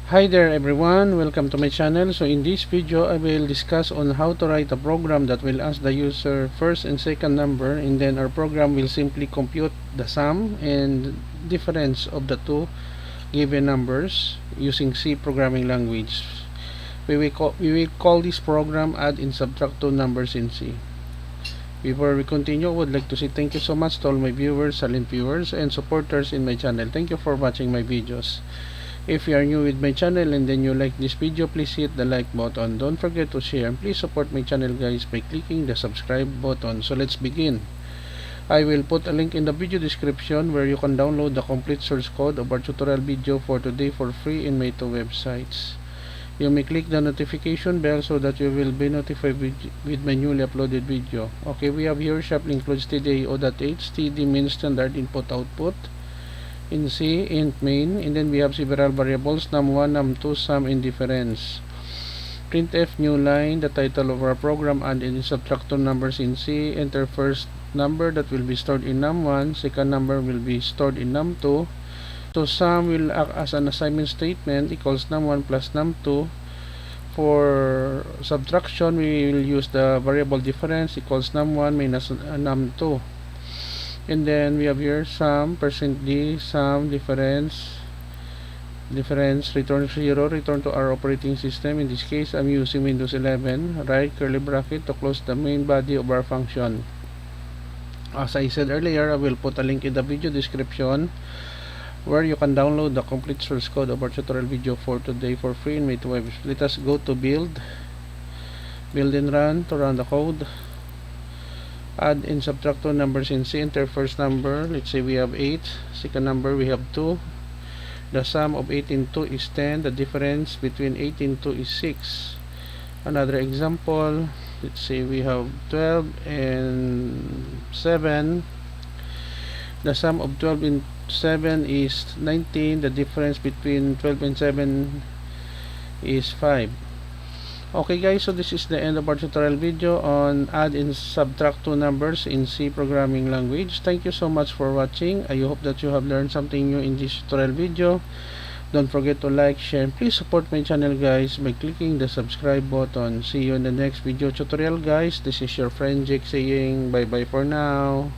Hi there everyone, welcome to my channel. So in this video I will discuss on how to write a program that will ask the user first and second number, and then our program will simply compute the sum and difference of the two given numbers using C programming language. We will call this program add and subtract two numbers in C. Before we continue, I would like to say thank you so much to all my viewers, silent viewers, and supporters in my channel. Thank you for watching my videos. If you are new with my channel and then you like this video, please hit the like button. Don't forget to share, and please support my channel guys by clicking the subscribe button. So let's begin. I will put a link in the video description where you can download the complete source code of our tutorial video for today for free in my two websites. You may click the notification bell so that you will be notified with my newly uploaded video. Okay, we have here sharply includes TDIO.h. TD means standard input output. In C, int main, and then we have several variables num1, num2, sum, and difference. Printf new line, the title of our program, add and subtract two numbers in C. Enter first number that will be stored in num1, second number will be stored in num2. So sum will act as an assignment statement, equals num1 plus num2. For subtraction, we will use the variable difference, equals num1 minus num2. And then we have here sum, %d, sum, difference, return 0, return to our operating system. In this case, I'm using Windows 11. Right curly bracket to close the main body of our function. As I said earlier, I will put a link in the video description where you can download the complete source code of our tutorial video for today for free in my web. Let us go to build and run to run the code. Add and subtract two numbers in C. Enter first number, let's say we have 8, second number we have 2. The sum of 8 and 2 is 10. The difference between 8 and 2 is 6. Another example, let's say we have 12 and 7. The sum of 12 and 7 is 19. The difference between 12 and 7 is 5. Okay guys, so this is the end of our tutorial video on add and subtract two numbers in C programming language. Thank you so much for watching. I hope that you have learned something new in this tutorial video. Don't forget to like, share, and please support my channel guys by clicking the subscribe button. See you in the next video tutorial guys. This is your friend Jake saying bye bye for now.